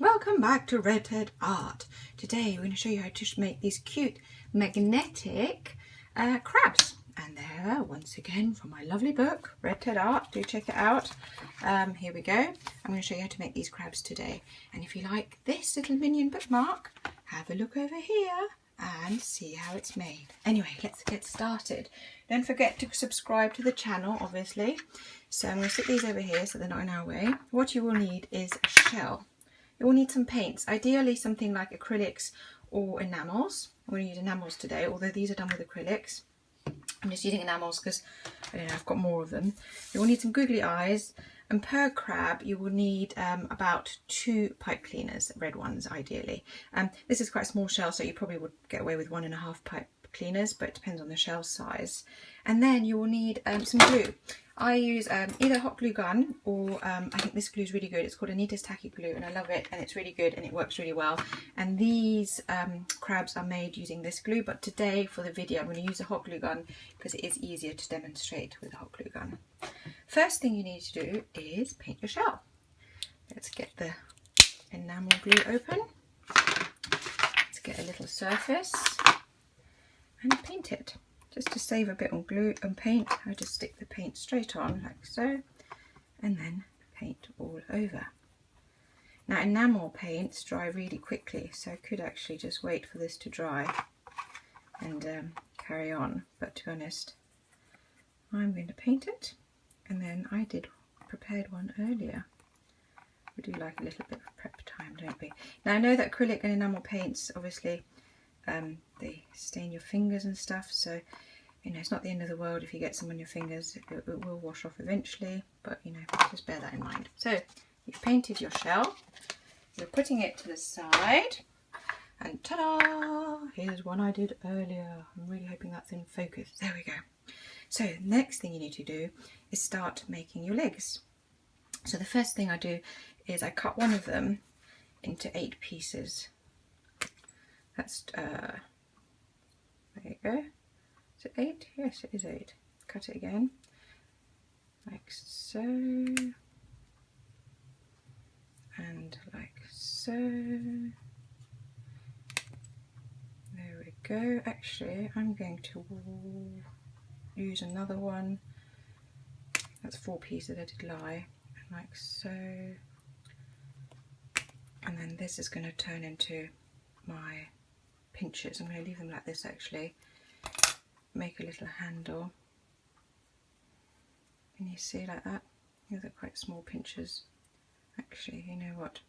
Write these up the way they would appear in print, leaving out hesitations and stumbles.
Welcome back to Red Head Art. Today we're going to show you how to make these cute magnetic crabs. And they're once again from my lovely book, Red Head Art. Do check it out. Here we go. I'm going to show you how to make these crabs today. And if you like this little minion bookmark, have a look over here and see how it's made. Anyway, let's get started. Don't forget to subscribe to the channel, obviously. So I'm going to sit these over here so they're not in our way. What you will need is a shell. You will need some paints, ideally something like acrylics or enamels. I'm going to use enamels today, although these are done with acrylics. I'm just using enamels because, I don't know, I've got more of them. You will need some googly eyes, and per crab you will need about 2 pipe cleaners, red ones ideally. This is quite a small shell, so you probably would get away with 1.5 pipe cleaners, but it depends on the shell size. And then you will need some glue. I use either hot glue gun or I think this glue is really good. It's called Anita's Tacky Glue and I love it, and it's really good and it works really well. And these crabs are made using this glue, but today for the video I'm going to use a hot glue gun because it is easier to demonstrate with a hot glue gun. First thing you need to do is paint your shell. Let's get the enamel glue open. Let's get a little surface and paint it. Just to save a bit on glue and paint, I just stick the paint straight on like so, and then paint all over. Now enamel paints dry really quickly, so I could actually just wait for this to dry and carry on, but to be honest, I'm going to paint it, and then I prepared one earlier. We do like a little bit of prep time, don't we? Now I know that acrylic and enamel paints, obviously, they stain your fingers and stuff, so you know it's not the end of the world if you get some on your fingers. It will wash off eventually, but you know, just bear that in mind. So you've painted your shell, you're putting it to the side, and ta-da! Here's one I did earlier. I'm really hoping that's in focus. There we go. So next thing you need to do is start making your legs. So the first thing I do is I cut one of them into 8 pieces. That's there you go. Is it 8? Yes, it is 8. Cut it again, like so, and like so. There we go. Actually, I'm going to use another one. That's 4 pieces. I did lie, and like so. And then this is going to turn into my pinchers. I'm going to leave them like this actually. Make a little handle. Can you see like that? These are quite small pinchers. Actually, you know what?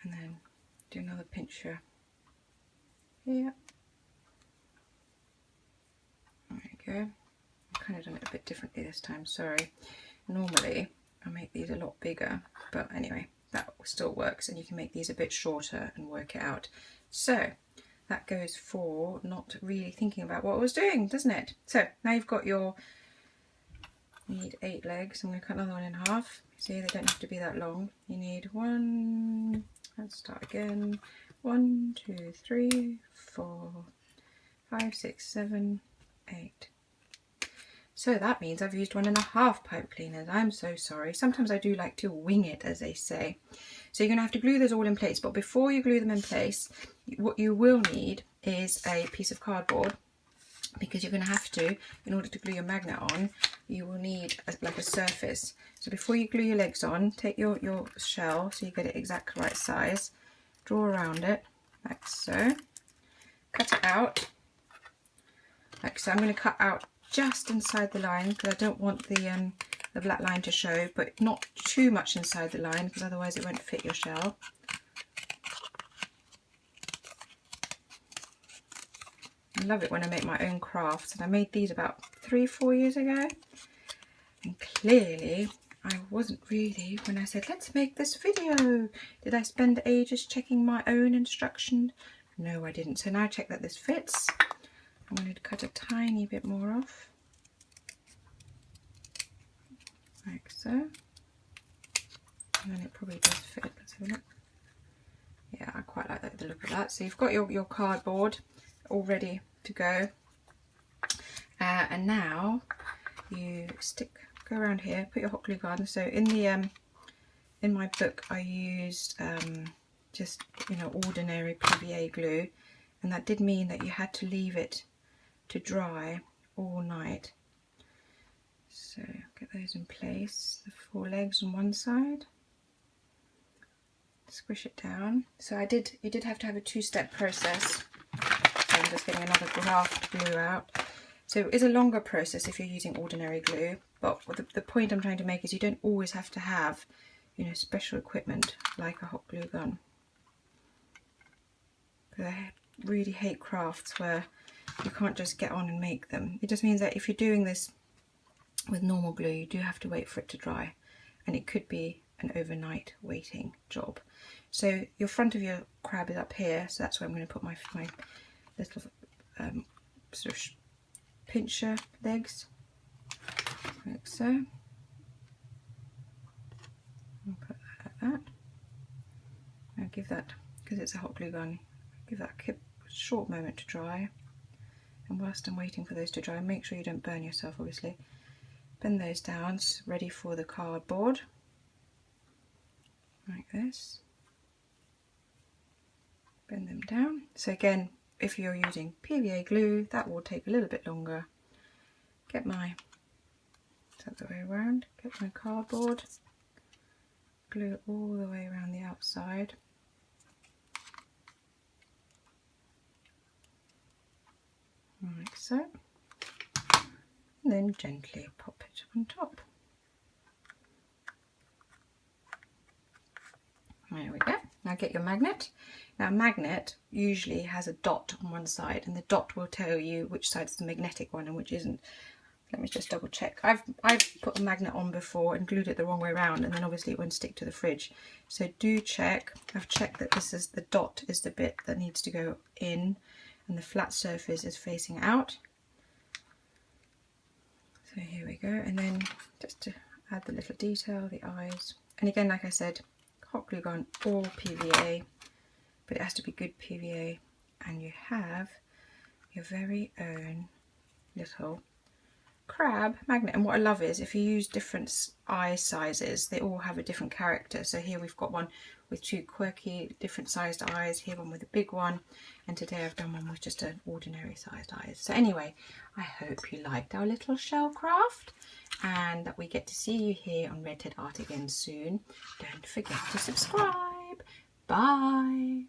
And then do another pincher here. There you go. I've kind of done it a bit differently this time, sorry. Normally I make these a lot bigger, but anyway, that still works, and you can make these a bit shorter and work it out. So that goes for not really thinking about what I was doing, doesn't it? So now you've got you need 8 legs. I'm going to cut another one in half. See, they don't have to be that long. You need 1, let's start again, 1, 2, 3, 4, 5, 6, 7, 8. So that means I've used 1.5 pipe cleaners. I'm so sorry. Sometimes I do like to wing it, as they say. So you're going to have to glue those all in place. But before you glue them in place, what you will need is a piece of cardboard, because you're going to have to, in order to glue your magnet on, you will need like a surface. So before you glue your legs on, take your shell so you get it exactly right size, draw around it like so, cut it out like so. I'm going to cut out just inside the line because I don't want the black line to show, but not too much inside the line because otherwise it won't fit your shell. I love it when I make my own crafts, and I made these about 3-4 years ago, and clearly I wasn't really, when I said let's make this video, did I spend ages checking my own instructions? No, I didn't. So now check that this fits. I'm going to cut a tiny bit more off, like so, and then it probably does fit. Let's have a look. Yeah, I quite like the look of that. So you've got your cardboard all ready to go, and now you go around here, put your hot glue gun. So in the in my book I used just, you know, ordinary PVA glue, and that did mean that you had to leave it to dry all night. So get those in place, the 4 legs on one side, squish it down. So you did have to have a 2-step process. So I'm just getting another graft glue out. So it is a longer process if you're using ordinary glue, but the point I'm trying to make is you don't always have to have, you know, special equipment like a hot glue gun. Because I really hate crafts where you can't just get on and make them. It just means that if you're doing this with normal glue, you do have to wait for it to dry, and it could be an overnight waiting job. So your front of your crab is up here, so that's where I'm going to put my little sort of pincher legs, like so. I'll put that like that. Now give that, because it's a hot glue gun, give that a short moment to dry. And whilst I'm waiting for those to dry, make sure you don't burn yourself, obviously. Bend those down, ready for the cardboard, like this. Bend them down. So again, if you're using PVA glue, that will take a little bit longer. Get my, the other way around, get my cardboard, glue it all the way around the outside. Like so. And then gently pop it on top. There we go. Now get your magnet. Now a magnet usually has a dot on one side, and the dot will tell you which side's the magnetic one and which isn't. Let me just double check. I've put a magnet on before and glued it the wrong way around, and then obviously it won't stick to the fridge. So do check. I've checked that the dot is the bit that needs to go in, and the flat surface is facing out. So here we go, and then just to add the little detail, the eyes. And again, like I said, hot glue gun or PVA, but it has to be good PVA. And you have your very own little crab magnet. And what I love is if you use different eye sizes, they all have a different character. So here we've got one with 2 quirky different sized eyes, here one with a big one, and today I've done one with just an ordinary sized eyes. So anyway, I hope you liked our little shell craft, and that we get to see you here on Red Ted Art again soon. Don't forget to subscribe. Bye.